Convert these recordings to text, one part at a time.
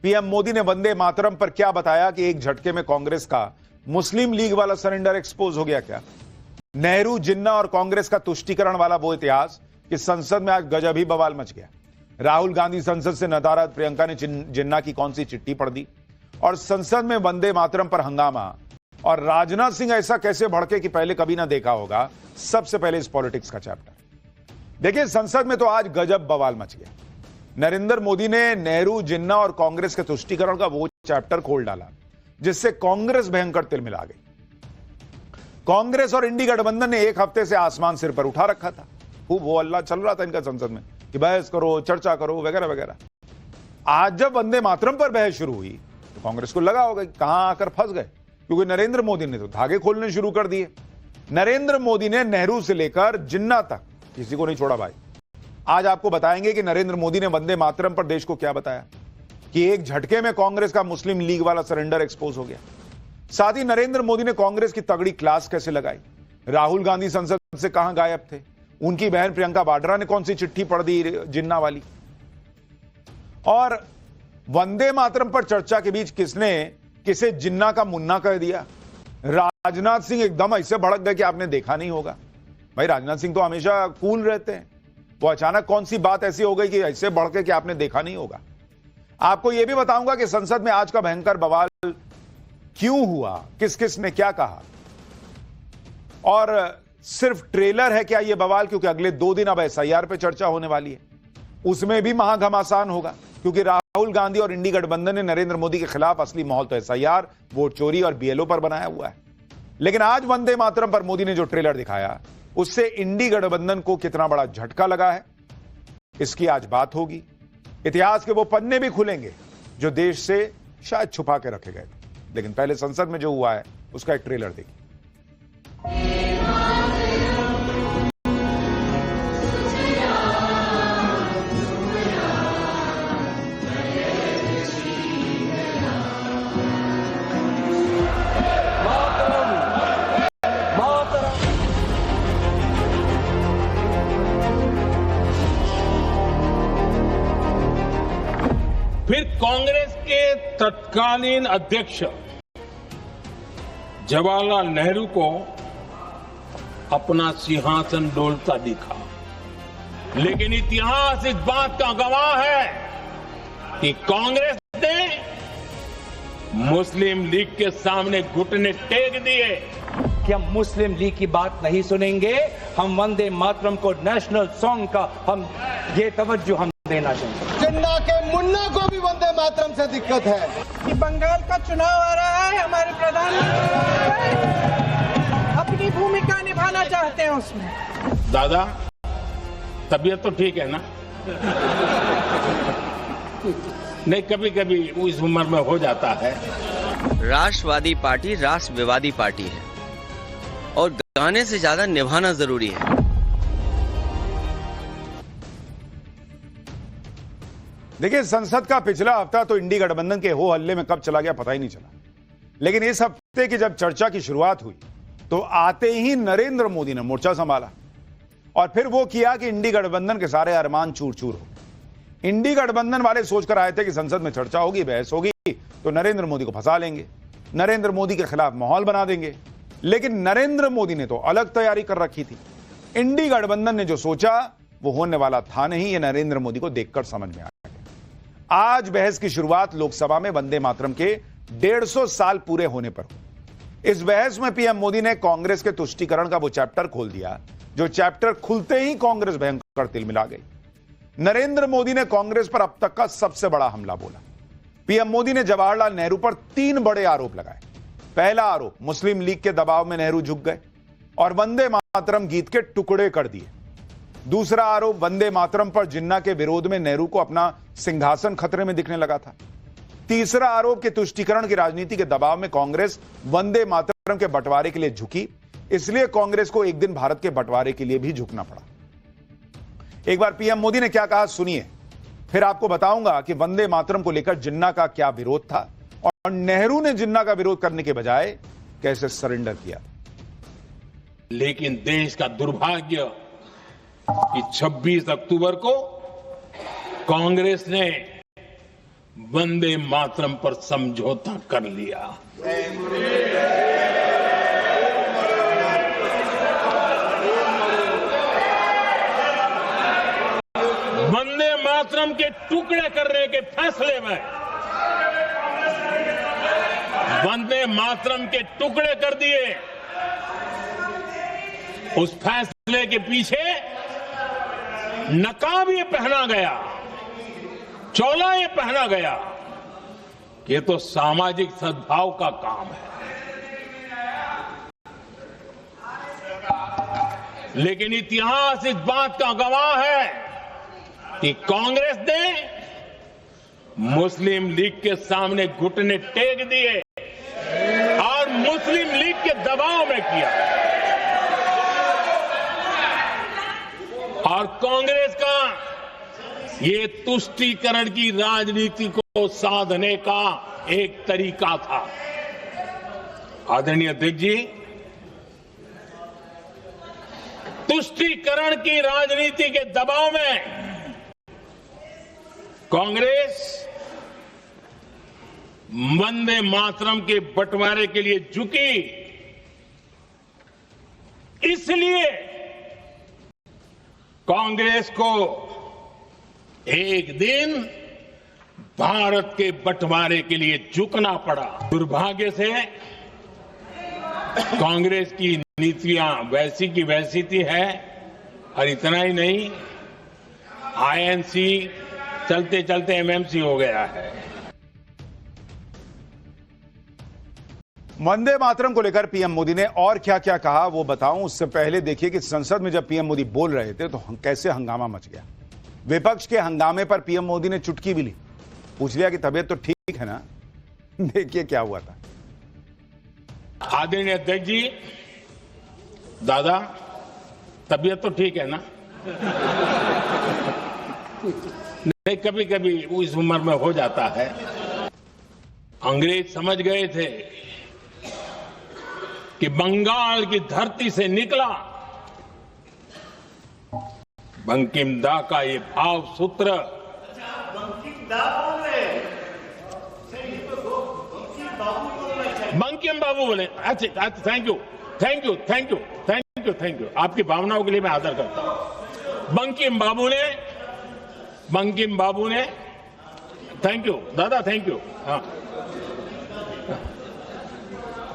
PM Modi ने वंदे मातरम पर क्या बताया कि एक झटके में कांग्रेस का मुस्लिम लीग वाला सरेंडर एक्सपोज हो गया क्या? नेहरू, जिन्ना और कांग्रेस का तुष्टीकरण वाला वो इतिहास कि संसद में आज गजब ही बवाल मच गया। राहुल गांधी संसद से नदारद, प्रियंका ने जिन्ना की कौन सी चिट्ठी पढ़ दी और संसद में वंदे मातरम पर हंगामा। और राजनाथ सिंह ऐसा कैसे भड़के कि पहले कभी ना देखा होगा। सबसे पहले इस पॉलिटिक्स का चैप्टर देखिए। संसद में तो आज गजब बवाल मच गया। नरेंद्र मोदी ने नेहरू, जिन्ना और कांग्रेस के तुष्टीकरण का वो चैप्टर खोल डाला जिससे कांग्रेस भयंकर तिलमिला गई। कांग्रेस और इंडी गठबंधन ने एक हफ्ते से आसमान सिर पर उठा रखा था। खूब वो अल्लाह चल रहा था इनका संसद में कि बहस करो, चर्चा करो, वगैरह वगैरह। आज जब वंदे मातरम पर बहस शुरू हुई तो कांग्रेस को लगा होगा कि कहां आकर फंस गए, क्योंकि नरेंद्र मोदी ने तो धागे खोलने शुरू कर दिए। नरेंद्र मोदी ने नेहरू से लेकर जिन्ना तक किसी को नहीं छोड़ा भाई। आज आपको बताएंगे कि नरेंद्र मोदी ने वंदे मातरम पर देश को क्या बताया कि एक झटके में कांग्रेस का मुस्लिम लीग वाला सरेंडर एक्सपोज हो गया। साथ ही नरेंद्र मोदी ने कांग्रेस की तगड़ी क्लास कैसे लगाई। राहुल गांधी संसद से कहां गायब थे, उनकी बहन प्रियंका वाड्रा ने कौन सी चिट्ठी पढ़ दी जिन्ना वाली। और वंदे मातरम पर चर्चा के बीच किसने किसे जिन्ना का मुन्ना कह दिया। राजनाथ सिंह एकदम ऐसे भड़क गए कि आपने देखा नहीं होगा। भाई राजनाथ सिंह तो हमेशा कूल रहते हैं, वो अचानक कौन सी बात ऐसी हो गई कि ऐसे भड़के कि आपने देखा नहीं होगा। आपको यह भी बताऊंगा कि संसद में आज का भयंकर बवाल क्यों हुआ, किस किस ने क्या कहा। और सिर्फ ट्रेलर है क्या यह बवाल, क्योंकि अगले 2 दिन अब एसआईआर पे चर्चा होने वाली है। उसमें भी महाघमासान होगा, क्योंकि राहुल गांधी और इंडी गठबंधन ने नरेंद्र मोदी के खिलाफ असली माहौल तो एसआईआर, वोट चोरी और बीएलओ पर बनाया हुआ है। लेकिन आज वंदे मातरम पर मोदी ने जो ट्रेलर दिखाया उससे इंडी गठबंधन को कितना बड़ा झटका लगा है, इसकी आज बात होगी। इतिहास के वो पन्ने भी खुलेंगे जो देश से शायद छुपा के रखे गए थे। लेकिन पहले संसद में जो हुआ है उसका एक ट्रेलर देखिए। फिर कांग्रेस के तत्कालीन अध्यक्ष जवाहरलाल नेहरू को अपना सिंहासन डोलता दिखा। लेकिन इतिहास इस बात का गवाह है कि कांग्रेस ने मुस्लिम लीग के सामने घुटने टेक दिए कि हम मुस्लिम लीग की बात नहीं सुनेंगे। हम वंदे मातरम को नेशनल सॉन्ग का हम ये तवज्जो हम देना चाहिए। जिन्ना के मुन्ना को भी वंदे मातरम से दिक्कत है कि बंगाल का चुनाव आ रहा है, हमारे प्रधानमंत्री अपनी भूमिका निभाना चाहते हैं उसमें। दादा तबीयत तो ठीक है ना? नहीं, कभी कभी इस उम्र में हो जाता है। राष्ट्रवादी पार्टी राष्ट्र विवादी पार्टी है और गाने से ज्यादा निभाना जरूरी है। देखिए, संसद का पिछला हफ्ता तो इंडी गठबंधन के हो हल्ले में कब चला गया पता ही नहीं चला। लेकिन इस हफ्ते की जब चर्चा की शुरुआत हुई तो आते ही नरेंद्र मोदी ने मोर्चा संभाला और फिर वो किया कि इंडी गठबंधन के सारे अरमान चूर चूर हो। इंडी गठबंधन वाले सोचकर आए थे कि संसद में चर्चा होगी, बहस होगी तो नरेंद्र मोदी को फंसा लेंगे, नरेंद्र मोदी के खिलाफ माहौल बना देंगे। लेकिन नरेंद्र मोदी ने तो अलग तैयारी कर रखी थी। इंडी गठबंधन ने जो सोचा वो होने वाला था नहीं, ये नरेंद्र मोदी को देखकर समझ में आ गया। आज बहस की शुरुआत लोकसभा में वंदे मातरम के 150 साल पूरे होने पर हुई। इस बहस में पीएम मोदी ने कांग्रेस के तुष्टीकरण का वो चैप्टर खोल दिया जो चैप्टर खुलते ही कांग्रेस भयंकर तिलमिला गई। नरेंद्र मोदी ने कांग्रेस पर अब तक का सबसे बड़ा हमला बोला। पीएम मोदी ने जवाहरलाल नेहरू पर 3 बड़े आरोप लगाए। पहला आरोप, मुस्लिम लीग के दबाव में नेहरू झुक गए और वंदे मातरम गीत के टुकड़े कर दिए। दूसरा आरोप, वंदे मातरम पर जिन्ना के विरोध में नेहरू को अपना सिंहासन खतरे में दिखने लगा था। तीसरा आरोप कि तुष्टीकरण की राजनीति के दबाव में कांग्रेस वंदे मातरम के बंटवारे के लिए झुकी, इसलिए कांग्रेस को एक दिन भारत के बंटवारे के लिए भी झुकना पड़ा। एक बार पीएम मोदी ने क्या कहा सुनिए, फिर आपको बताऊंगा कि वंदे मातरम को लेकर जिन्ना का क्या विरोध था और नेहरू ने जिन्ना का विरोध करने के बजाय कैसे सरेंडर किया। लेकिन देश का दुर्भाग्य कि 26 अक्टूबर को कांग्रेस ने वंदे मातरम पर समझौता कर लिया। वंदे मातरम के टुकड़े करने के फैसले में वंदे मातरम के टुकड़े कर दिए। उस फैसले के पीछे नकाब ये पहना गया, चोला ये पहना गया कि ये तो सामाजिक सद्भाव का काम है। लेकिन इतिहास इस बात का गवाह है कि कांग्रेस ने मुस्लिम लीग के सामने घुटने टेक दिए और मुस्लिम लीग के दबाव में किया। और कांग्रेस का ये तुष्टीकरण की राजनीति को साधने का एक तरीका था। आदरणीय अध्यक्ष जी, तुष्टीकरण की राजनीति के दबाव में कांग्रेस वंदे मातरम के बंटवारे के लिए झुकी। इसलिए कांग्रेस को एक दिन भारत के बंटवारे के लिए झुकना पड़ा। दुर्भाग्य से कांग्रेस की नीतियां वैसी की वैसी थी है, और इतना ही नहीं, आईएनसी चलते चलते एमएमसी हो गया है। वंदे मातरम को लेकर पीएम मोदी ने और क्या क्या कहा वो बताऊं, उससे पहले देखिए कि संसद में जब पीएम मोदी बोल रहे थे तो कैसे हंगामा मच गया। विपक्ष के हंगामे पर पीएम मोदी ने चुटकी भी ली, पूछ लिया कि तबीयत तो ठीक है ना। देखिए क्या हुआ था। आदरणीय अध्यक्ष जी, दादा तबीयत तो ठीक है ना? नहीं, कभी कभी इस उम्र में हो जाता है। अंग्रेज समझ गए थे कि बंगाल की धरती से निकला बंकिम दा का ये भाव सूत्र, बंकिम बाबू बोले। अच्छा, thank you thank you thank you thank you thank you, आपकी भावनाओं के लिए मैं आदर करता हूं। बंकिम बाबू ने थैंक यू दादा, थैंक यू। हाँ,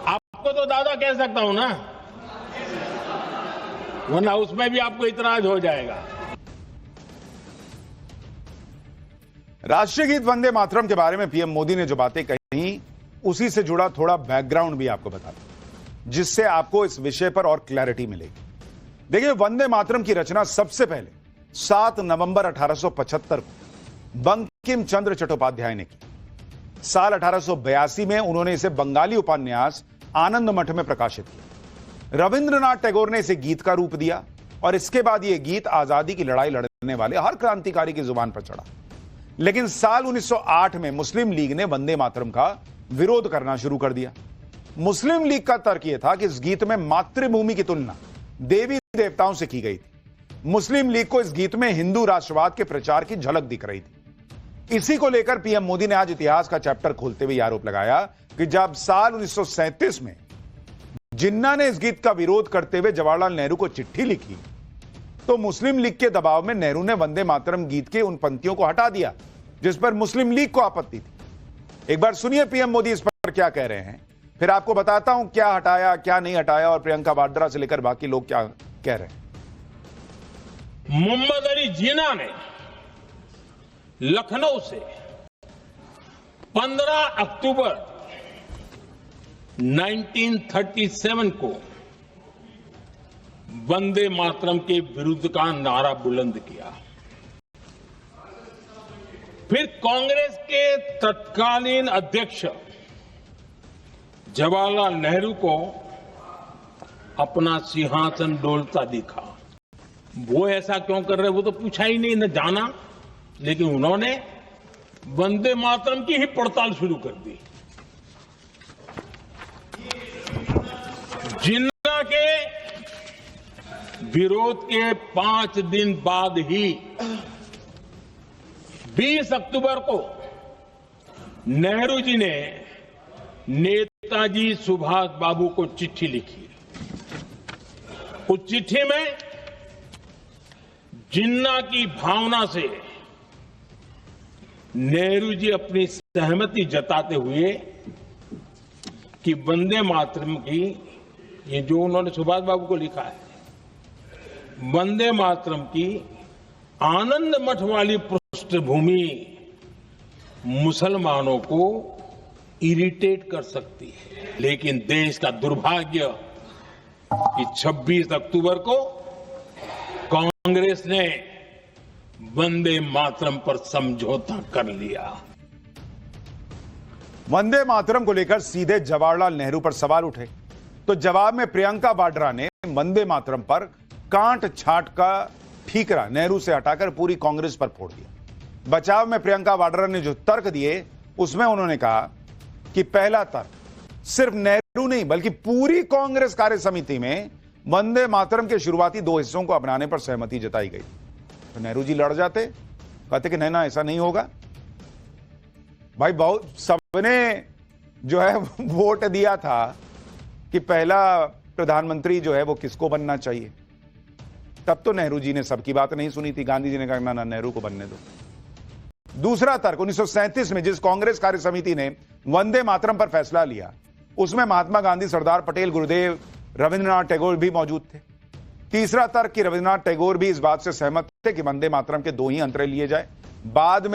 आपको तो दादा कह सकता हूं ना, वरना उसमें भी आपको इतराज हो जाएगा। राष्ट्रीय गीत वंदे मातरम के बारे में पीएम मोदी ने जो बातें कही, उसी से जुड़ा थोड़ा बैकग्राउंड भी आपको बता दूं, जिससे आपको इस विषय पर और क्लैरिटी मिलेगी। देखिए, वंदे मातरम की रचना सबसे पहले 7 नवंबर 1875 को बंकिम चंद्र चट्टोपाध्याय ने की। साल 1882 में उन्होंने इसे बंगाली उपन्यास आनंद मठ में प्रकाशित किया। रविंद्रनाथ टैगोर ने इसे गीत का रूप दिया और इसके बाद यह गीत आजादी की लड़ाई लड़ने वाले हर क्रांतिकारी की जुबान पर चढ़ा। लेकिन साल 1908 में मुस्लिम लीग ने वंदे मातरम का विरोध करना शुरू कर दिया। मुस्लिम लीग का तर्क यह था कि इस गीत में मातृभूमि की तुलना देवी देवताओं से की गई थी। मुस्लिम लीग को इस गीत में हिंदू राष्ट्रवाद के प्रचार की झलक दिख रही थी। इसी को लेकर पीएम मोदी ने आज इतिहास का चैप्टर खोलते हुए आरोप लगाया कि जब साल 1937 में जिन्ना ने इस गीत का विरोध करते हुए जवाहरलाल नेहरू को चिट्ठी लिखी, तो मुस्लिम लीग के दबाव में नेहरू ने वंदे मातरम गीत के उन पंक्तियों को हटा दिया जिस पर मुस्लिम लीग को आपत्ति थी। एक बार सुनिए पीएम मोदी इस पर क्या कह रहे हैं, फिर आपको बताता हूं क्या हटाया क्या नहीं हटाया और प्रियंका वाड्रा से लेकर बाकी लोग क्या कह रहे हैं। मोहम्मद अली जिन्ना ने लखनऊ से 15 अक्टूबर 1937 को वंदे मातरम के विरुद्ध का नारा बुलंद किया। फिर कांग्रेस के तत्कालीन अध्यक्ष जवाहरलाल नेहरू को अपना सिंहासन डोलता दिखा। वो ऐसा क्यों कर रहे वो तो पूछा ही नहीं, न जाना, लेकिन उन्होंने वंदे मातरम की ही पड़ताल शुरू कर दी। जिन्ना के विरोध के 5 दिन बाद ही 20 अक्टूबर को नेहरू जी ने नेताजी सुभाष बाबू को चिट्ठी लिखी। उस चिट्ठी में जिन्ना की भावना से नेहरू जी अपनी सहमति जताते हुए कि वंदे मातरम की, ये जो उन्होंने सुभाष बाबू को लिखा है, वंदे मातरम की आनंद मठ वाली पृष्ठभूमि मुसलमानों को इरिटेट कर सकती है। लेकिन देश का दुर्भाग्य कि 26 अक्टूबर को कांग्रेस ने वंदे मातरम पर समझौता कर लिया। वंदे मातरम को लेकर सीधे जवाहरलाल नेहरू पर सवाल उठे तो जवाब में प्रियंका वाड्रा ने वंदे मातरम पर कांट छांट का ठीकरा नेहरू से हटाकर पूरी कांग्रेस पर फोड़ दिया। बचाव में प्रियंका वाड्रा ने जो तर्क दिए उसमें उन्होंने कहा कि पहला तर्क सिर्फ नेहरू नहीं बल्कि पूरी कांग्रेस कार्य समिति में वंदे मातरम के शुरुआती 2 हिस्सों को अपनाने पर सहमति जताई गई। तो नेहरू जी लड़ जाते, कहते कि नहीं ना ऐसा नहीं होगा। भाई बहुत सबने जो है वोट दिया था कि पहला प्रधानमंत्री जो है वो किसको बनना चाहिए। तब तो नेहरू जी ने सबकी बात नहीं सुनी थी। गांधी जी ने कहा ना नेहरू को बनने दो। दूसरा तर्क 1937 में जिस कांग्रेस कार्य समिति ने वंदे मातरम पर फैसला लिया उसमें महात्मा गांधी, सरदार पटेल, गुरुदेव, रविंद्रनाथ टैगोर भी मौजूद थे। तीसरा तर्क कि रविंद्रनाथ टैगोर भी इस बात से सहमत थे कि वंदे मातरम के 2 ही अंतरे लिए जाए। बाद में